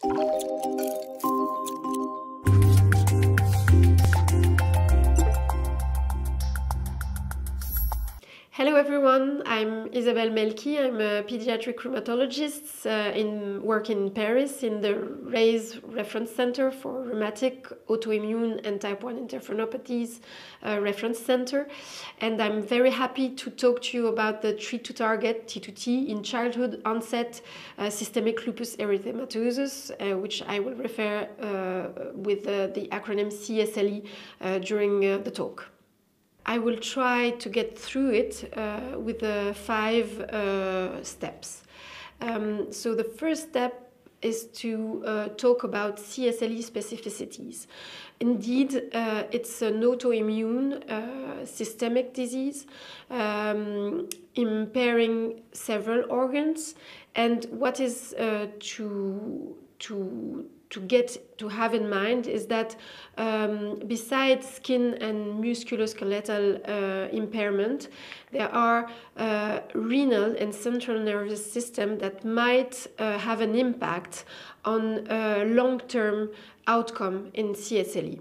Hello everyone, I'm Isabelle MELKI. I'm a pediatric rheumatologist working in Paris in the RAISE Reference Center for Rheumatic, Autoimmune and Type 1 Interferonopathies Reference Center. And I'm very happy to talk to you about the treat to target T2T in childhood onset systemic lupus erythematosus, which I will refer with the acronym cSLE during the talk. I will try to get through it with the 5 steps. So the first step is to talk about cSLE specificities. Indeed, it's an autoimmune systemic disease impairing several organs, and what is to have in mind is that besides skin and musculoskeletal impairment, there are renal and central nervous system that might have an impact on long-term outcome in cSLE.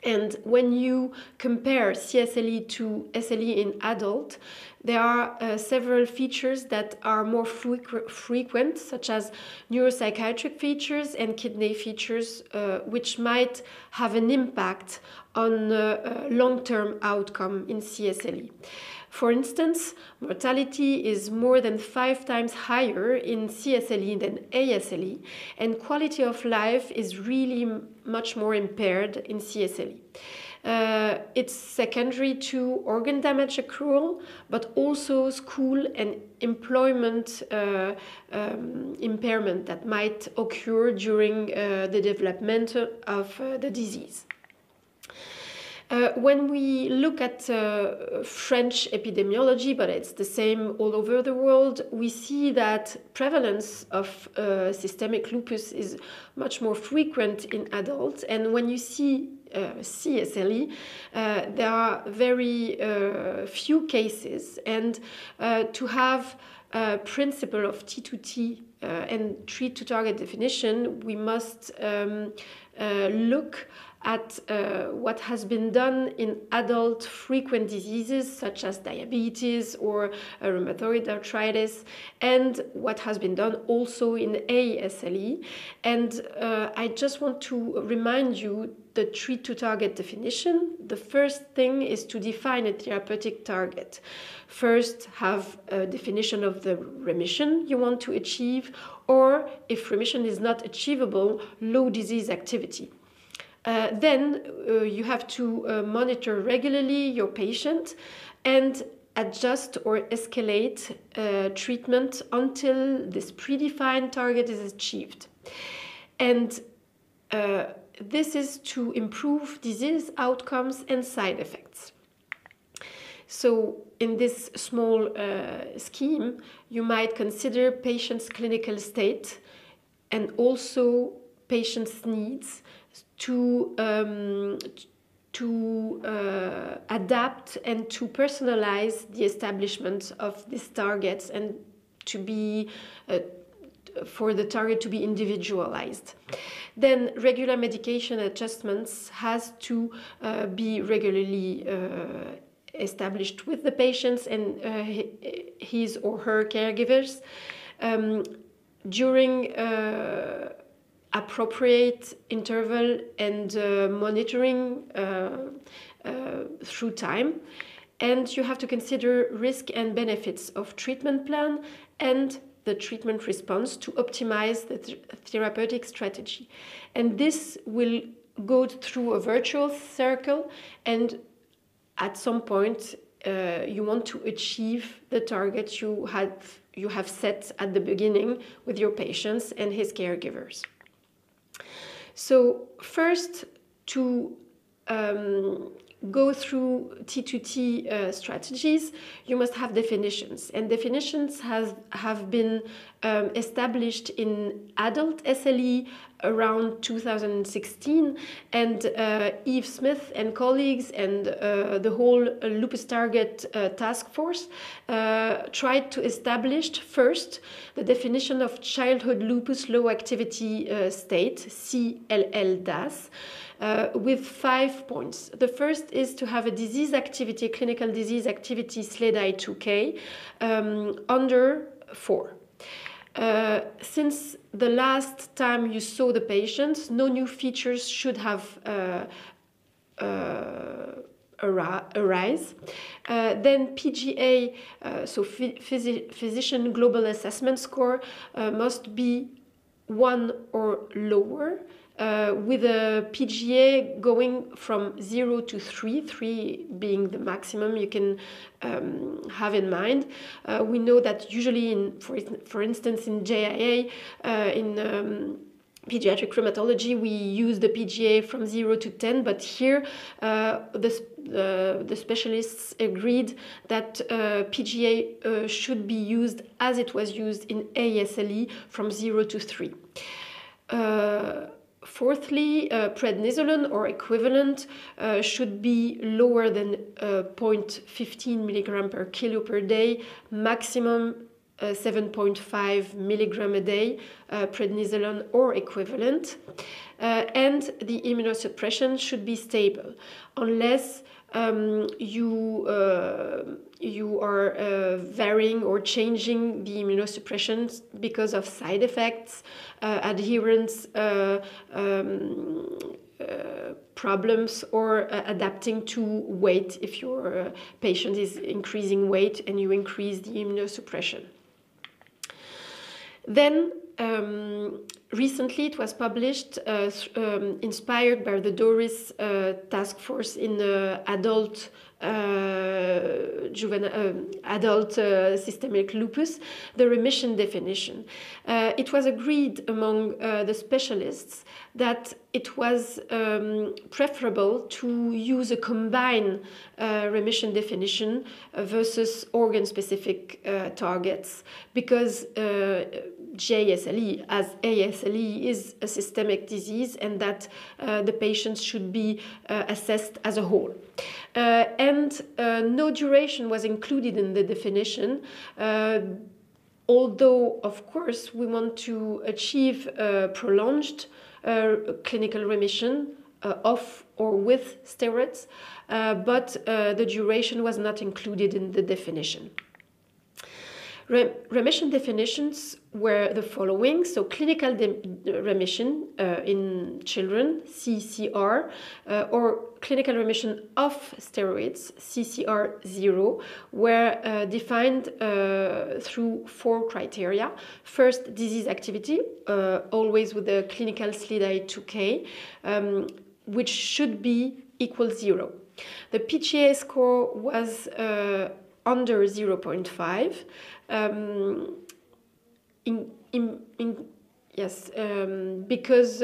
And when you compare cSLE to SLE in adult, there are several features that are more frequent, such as neuropsychiatric features and kidney features, which might have an impact on long-term outcome in cSLE. For instance, mortality is more than 5 times higher in cSLE than ASLE, and quality of life is really much more impaired in cSLE. It's secondary to organ damage accrual, but also school and employment impairment that might occur during the development of the disease. When we look at French epidemiology, but it's the same all over the world, we see that prevalence of systemic lupus is much more frequent in adults. And when you see cSLE, there are very few cases. And to have a principle of T2T and treat to target definition, we must look at what has been done in adult frequent diseases such as diabetes or rheumatoid arthritis, and what has been done also in ASLE. And I just want to remind you the treat to target definition. The first thing is to define a therapeutic target. First, have a definition of the remission you want to achieve, or if remission is not achievable, low disease activity. Then you have to monitor regularly your patient and adjust or escalate treatment until this predefined target is achieved. And this is to improve disease outcomes and side effects. So in this small scheme, you might consider patient's clinical state and also patient's needs to adapt and to personalize the establishment of these targets and to be for the target to be individualized. Then regular medication adjustments has to be regularly established with the patients and his or her caregivers during appropriate interval and monitoring through time. And you have to consider risk and benefits of treatment plan and the treatment response to optimize the therapeutic strategy. And this will go through a virtuous circle, and at some point you want to achieve the target you have set at the beginning with your patients and his caregivers. So first, to go through T2T strategies, you must have definitions. And definitions have been established in adult SLE around 2016. And Eve Smith and colleagues and the whole lupus target task force tried to establish first the definition of childhood lupus low activity state, cLL-DAS, with 5 points. The first is to have a disease activity, clinical disease activity SLEDAI-2K under 4. Since the last time you saw the patient, no new features should have arise. Then PGA, so physician global assessment score, must be 1 or lower, with a PGA going from 0 to 3, 3 being the maximum you can have in mind. We know that usually, for instance, in JIA, in pediatric rheumatology, we use the PGA from 0 to 10, but here the specialists agreed that PGA should be used as it was used in ASLE from 0 to 3. Fourthly, prednisolone or equivalent should be lower than 0.15 milligram per kilo per day, maximum 7.5 milligram a day, prednisolone or equivalent. And the immunosuppression should be stable, unless you are varying or changing the immunosuppression because of side effects, adherence problems, or adapting to weight if your patient is increasing weight and you increase the immunosuppression. Then recently it was published, inspired by the DORIS task force in adult systemic lupus, the remission definition. It was agreed among the specialists that it was preferable to use a combined remission definition versus organ-specific targets, because JSLE, as ASLE, is a systemic disease, and that the patients should be assessed as a whole. And no duration was included in the definition, although, of course, we want to achieve prolonged clinical remission off or with steroids, but the duration was not included in the definition. Remission definitions were the following. So clinical remission in children, cCR, or clinical remission of steroids, cCR0, were defined through 4 criteria. First, disease activity, always with the clinical SLEDAI-2K, which should be equal 0. The PGA score was under 0.5. Because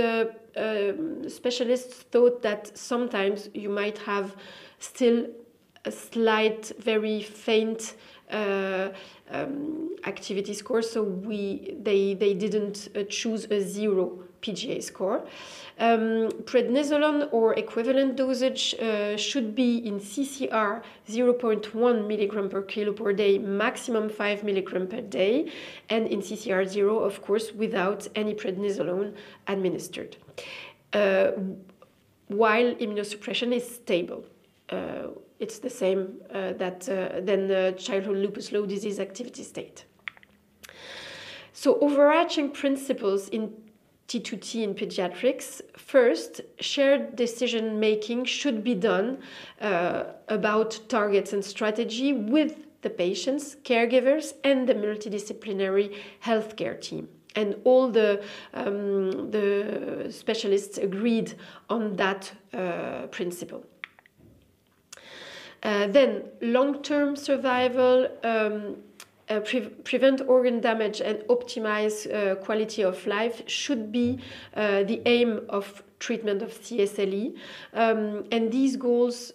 specialists thought that sometimes you might have still a slight, very faint activity score, so they didn't choose a 0 PGA score. Prednisolone or equivalent dosage should be in cCR 0.1 milligram per kilo per day, maximum 5 milligram per day, and in cCR 0, of course, without any prednisolone administered, while immunosuppression is stable. It's the same than the childhood lupus low disease activity state. So overarching principles in T2T in pediatrics: first, shared decision making should be done about targets and strategy with the patients, caregivers, and the multidisciplinary healthcare team. And all the specialists agreed on that principle. Then long-term survival prevent organ damage and optimize quality of life should be the aim of treatment of cSLE. And these goals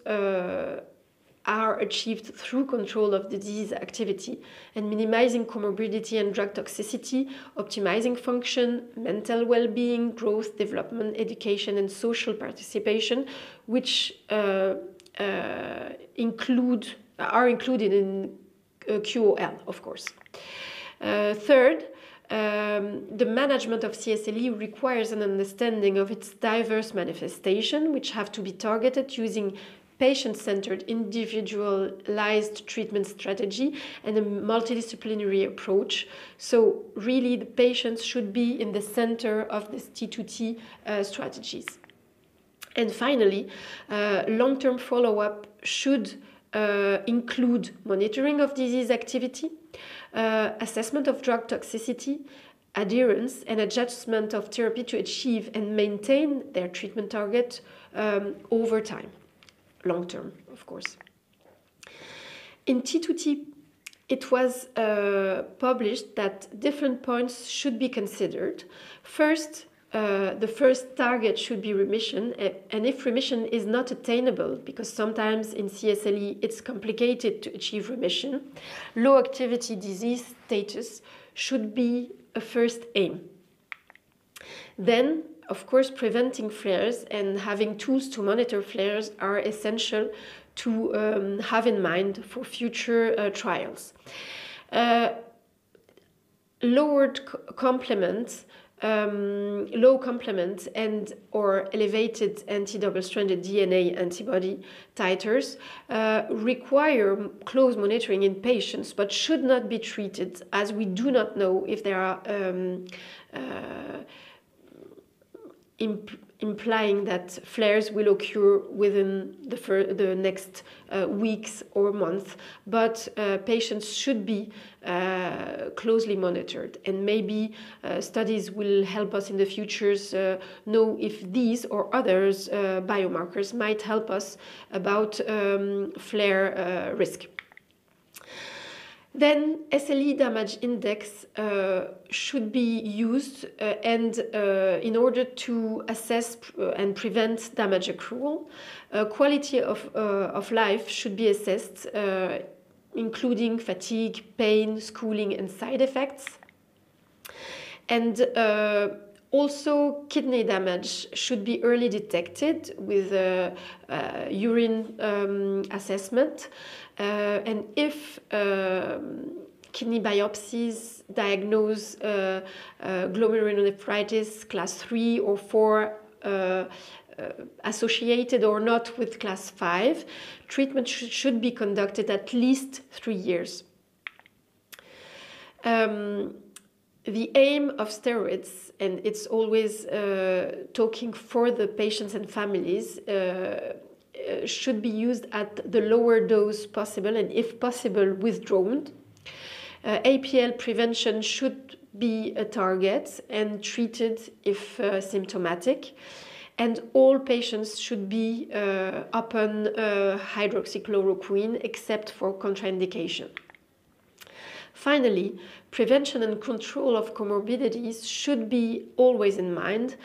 are achieved through control of the disease activity and minimizing comorbidity and drug toxicity, optimizing function, mental well-being, growth, development, education, and social participation, which are included in QOL, of course. Third, the management of cSLE requires an understanding of its diverse manifestation, which have to be targeted using patient-centered, individualized treatment strategy and a multidisciplinary approach. So really the patients should be in the center of this T2T strategies. And finally, long-term follow-up should include monitoring of disease activity, assessment of drug toxicity, adherence, and adjustment of therapy to achieve and maintain their treatment target over time, long term, of course. In T2T, it was published that different points should be considered. First, the first target should be remission, and if remission is not attainable, because sometimes in cSLE it's complicated to achieve remission, low activity disease status should be a first aim. Then, of course, preventing flares and having tools to monitor flares are essential to have in mind for future trials. Lowered complement, low complement and or elevated anti-double-stranded DNA antibody titers require close monitoring in patients, but should not be treated, as we do not know if there are implying that flares will occur within the next weeks or months, but patients should be closely monitored, and maybe studies will help us in the future know if these or others biomarkers might help us about flare risk. Then SLE damage index should be used and in order to assess and prevent damage accrual. Quality of life should be assessed, including fatigue, pain, schooling, and side effects. And also, kidney damage should be early detected with urine assessment. And if kidney biopsies diagnose glomerulonephritis class 3 or 4 associated or not with class 5, treatment should be conducted at least 3 years. The aim of steroids, and it's always talking for the patients and families, should be used at the lower dose possible and if possible withdrawn. APL prevention should be a target and treated if symptomatic, and all patients should be upon hydroxychloroquine except for contraindication. Finally, prevention and control of comorbidities should be always in mind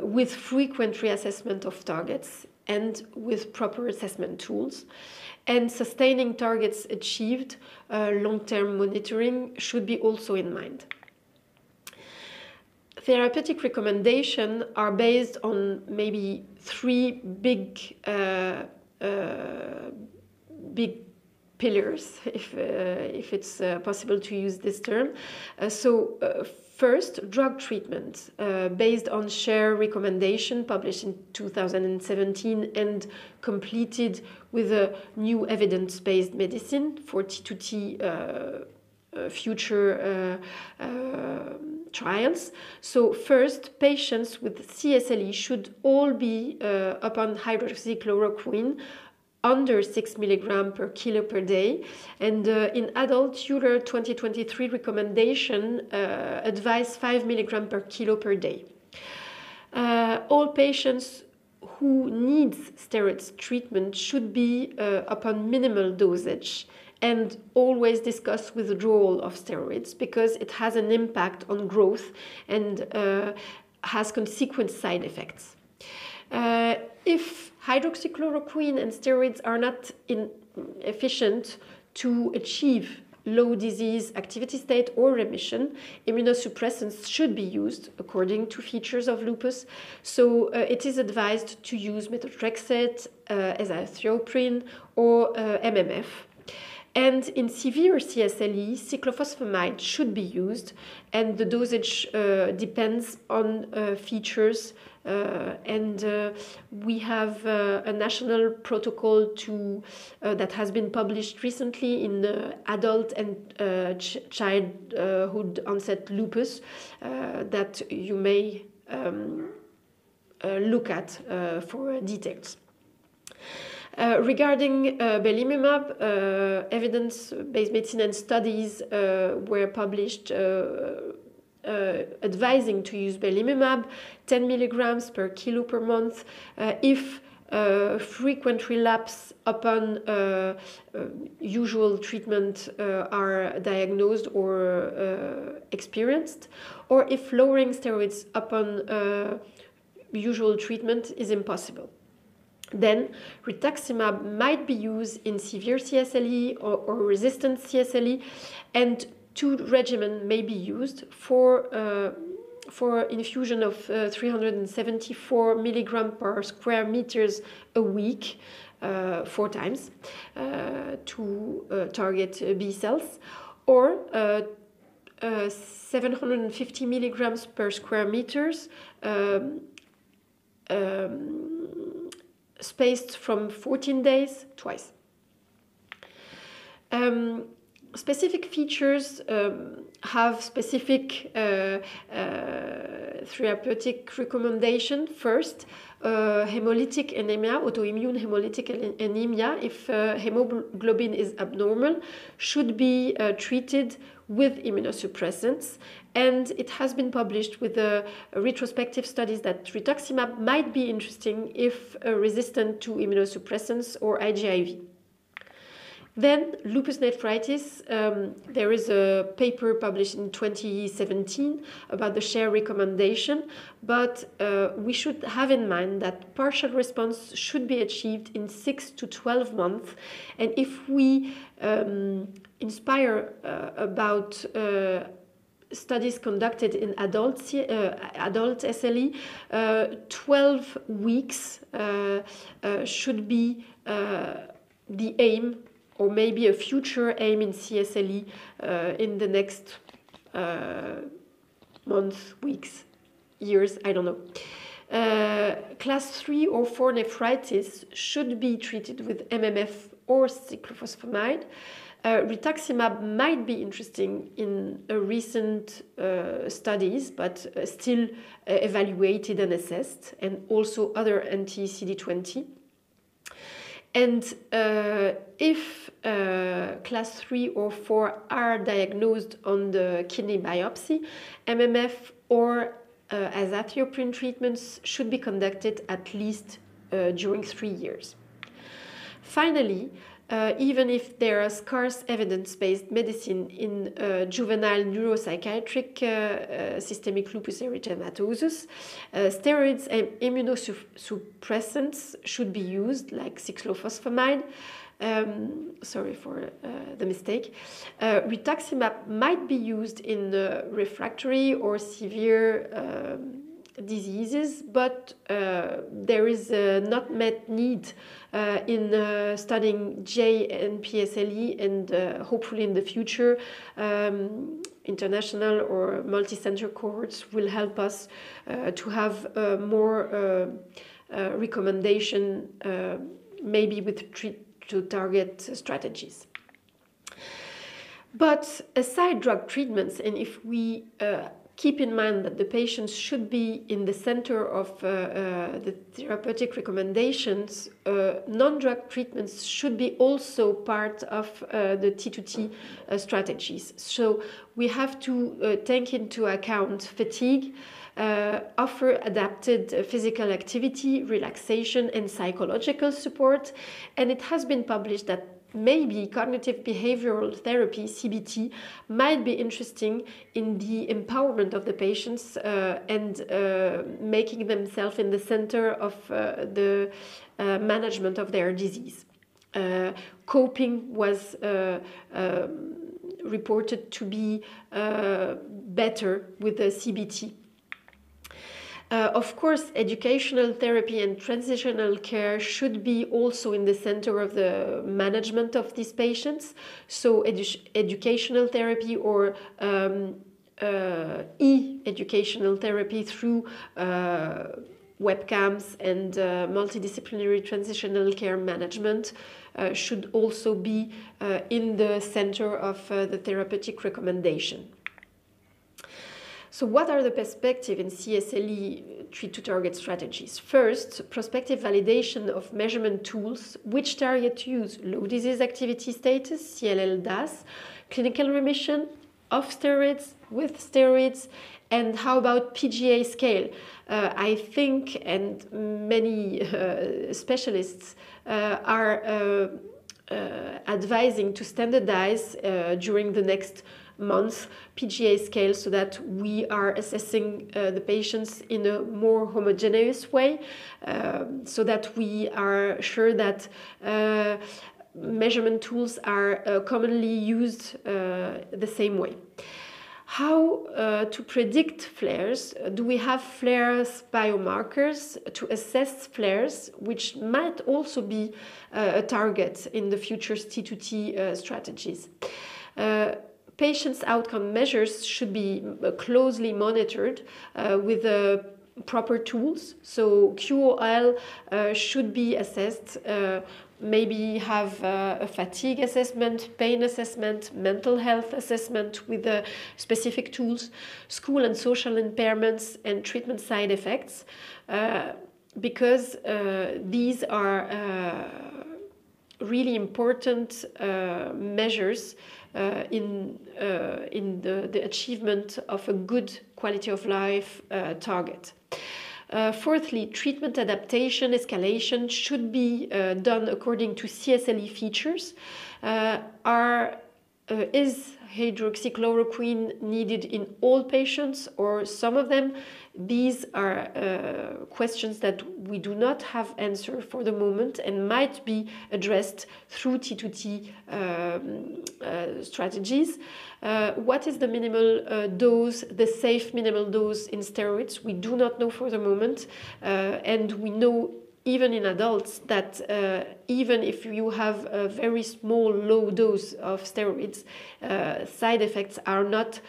with frequent reassessment of targets and with proper assessment tools. And sustaining targets achieved, long-term monitoring should be also in mind. Therapeutic recommendations are based on maybe 3 big pillars, if it's possible to use this term. First, drug treatment based on FAI²R recommendation published in 2017 and completed with a new evidence-based medicine for T2T future trials. So first, patients with cSLE should all be upon hydroxychloroquine under 6 mg per kilo per day, and in adults, EULAR 2023 recommendation advise 5 mg per kilo per day. All patients who need steroids treatment should be upon minimal dosage and always discuss withdrawal of steroids because it has an impact on growth and has consequent side effects. If hydroxychloroquine and steroids are not efficient to achieve low disease activity state or remission, immunosuppressants should be used according to features of lupus. So it is advised to use methotrexate, azathioprine, or MMF. And in severe cSLE, cyclophosphamide should be used, and the dosage depends on features. We have a national protocol that has been published recently in adult and childhood onset lupus that you may look at for details. Regarding belimumab, evidence-based medicine and studies were published advising to use belimumab 10 milligrams per kilo per month if frequent relapse upon usual treatment are diagnosed or experienced, or if lowering steroids upon usual treatment is impossible. Then rituximab might be used in severe cSLE or resistant cSLE, and two regimens may be used for infusion of 374 milligram per square meters a week, 4 times, to target B cells, or 750 milligrams per square meters spaced from 14 days twice. Specific features have specific therapeutic recommendation. First, hemolytic anemia, autoimmune hemolytic anemia, if hemoglobin is abnormal, should be treated with immunosuppressants. And it has been published with retrospective studies that rituximab might be interesting if resistant to immunosuppressants or IgIV. Then lupus nephritis, there is a paper published in 2017 about the SHARE recommendation, but we should have in mind that partial response should be achieved in 6 to 12 months. And if we inspire about studies conducted in adult SLE, 12 weeks should be the aim, or maybe a future aim in cSLE in the next months, weeks, years, I don't know. Class 3 or 4 nephritis should be treated with MMF or cyclophosphamide. Rituximab might be interesting in recent studies, but still evaluated and assessed, and also other anti-CD20. And if class 3 or 4 are diagnosed on the kidney biopsy, MMF or azathioprine treatments should be conducted at least during 3 years. Finally, even if there are scarce evidence-based medicine in juvenile neuropsychiatric systemic lupus erythematosus, steroids and immunosuppressants should be used, like cyclophosphamide. Sorry for the mistake. Rituximab might be used in refractory or severe diseases, but there is not met need in studying J and PSLE, and hopefully in the future international or multi-center cohorts will help us to have more recommendation, maybe with treat-to-target strategies. But aside drug treatments, and if we keep in mind that the patients should be in the center of the therapeutic recommendations, non-drug treatments should be also part of the T2T strategies. So we have to take into account fatigue, offer adapted physical activity, relaxation, and psychological support. And it has been published that maybe cognitive behavioral therapy, CBT, might be interesting in the empowerment of the patients and making themselves in the center of the management of their disease. Coping was reported to be better with the CBT. Of course, educational therapy and transitional care should be also in the center of the management of these patients. So educational therapy or e-educational therapy through webcams and multidisciplinary transitional care management should also be in the center of the therapeutic recommendation. So what are the perspectives in cSLE treat-to-target strategies? First, prospective validation of measurement tools which target use low disease activity status, CLL-DAS, clinical remission, off steroids, with steroids, and how about PGA scale? I think, and many specialists are advising to standardize during the next month PGA scale so that we are assessing the patients in a more homogeneous way, so that we are sure that measurement tools are commonly used the same way. How to predict flares? Do we have flares biomarkers to assess flares, which might also be a target in the future T2T strategies? Patients' outcome measures should be closely monitored with proper tools. So QOL should be assessed, maybe have a fatigue assessment, pain assessment, mental health assessment with specific tools, school and social impairments and treatment side effects, because these are really important measures in the achievement of a good quality of life target. Fourthly, treatment adaptation escalation should be done according to cSLE features. Is hydroxychloroquine needed in all patients or some of them? These are questions that we do not have answer for the moment and might be addressed through T2T strategies. What is the minimal dose, the safe minimal dose in steroids? We do not know for the moment, and we know even in adults that even if you have a very small low dose of steroids, side effects are not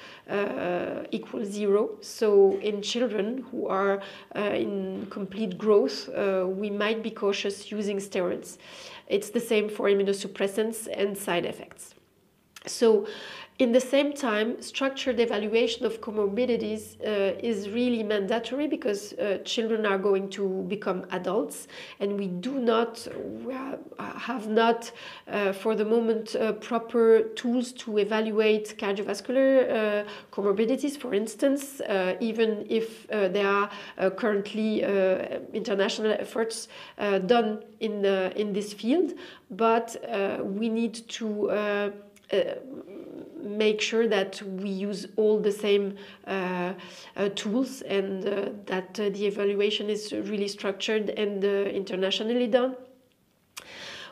equal zero. So in children who are in complete growth, we might be cautious using steroids. It's the same for immunosuppressants and side effects. So in the same time, structured evaluation of comorbidities is really mandatory because children are going to become adults, and we have not for the moment proper tools to evaluate cardiovascular comorbidities, for instance, even if there are currently international efforts done in this field, but we need to make sure that we use all the same tools and that the evaluation is really structured and internationally done.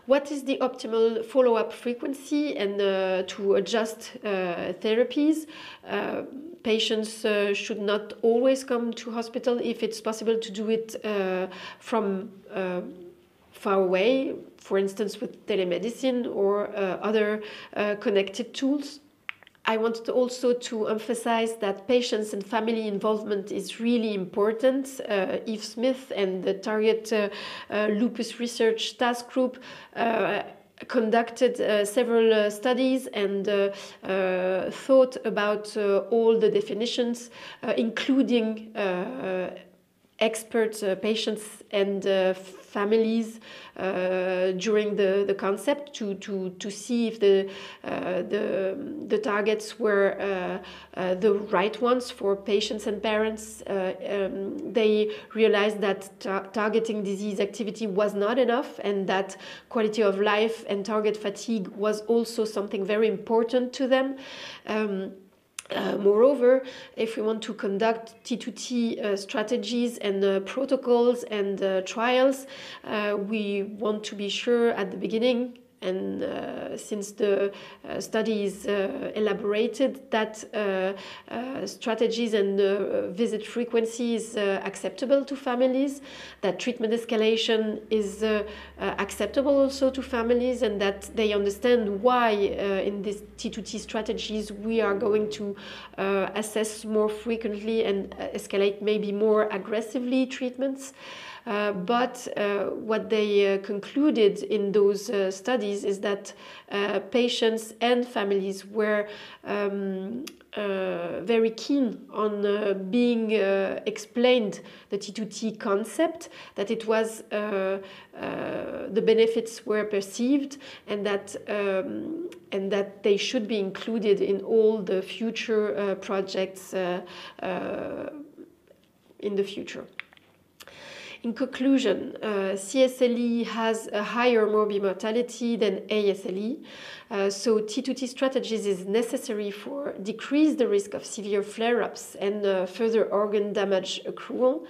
What is the optimal follow-up frequency and to adjust therapies? Patients should not always come to hospital if it's possible to do it from far away, for instance with telemedicine or other connected tools. I wanted also to emphasize that patients and family involvement is really important. Eve Smith and the Target Lupus Research Task Group conducted several studies and thought about all the definitions, including experts, patients and families during the concept to see if the targets were the right ones for patients and parents. They realized that targeting disease activity was not enough, and that quality of life and target fatigue was also something very important to them. Moreover, if we want to conduct T2T strategies and protocols and trials, we want to be sure at the beginning, and since the study is elaborated, that strategies and visit frequency is acceptable to families, that treatment escalation is acceptable also to families, and that they understand why in these T2T strategies we are going to assess more frequently and escalate maybe more aggressively treatments. But what they concluded in those studies is that patients and families were very keen on being explained the T2T concept, that it was the benefits were perceived, and that they should be included in all the future projects in the future. In conclusion, cSLE has a higher morbid mortality than ASLE, so T2T strategies is necessary for decrease the risk of severe flare-ups and further organ damage accrual,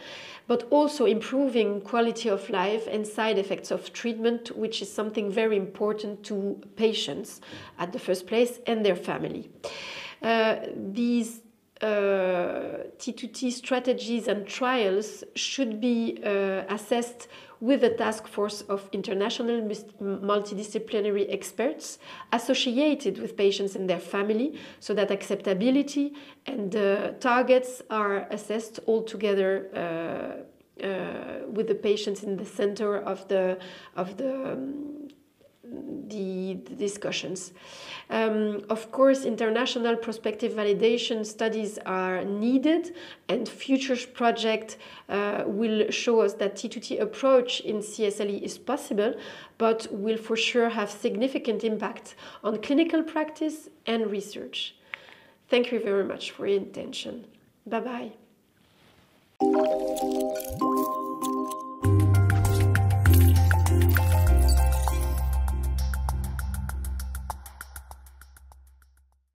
but also improving quality of life and side effects of treatment, which is something very important to patients at the first place and their family. These T2T strategies and trials should be assessed with a task force of international multidisciplinary experts associated with patients and their family, so that acceptability and targets are assessed all together with the patients in the center of the discussions. Of course, international prospective validation studies are needed, and future projects will show us that T2T approach in cSLE is possible, but will for sure have significant impact on clinical practice and research. Thank you very much for your attention. Bye-bye.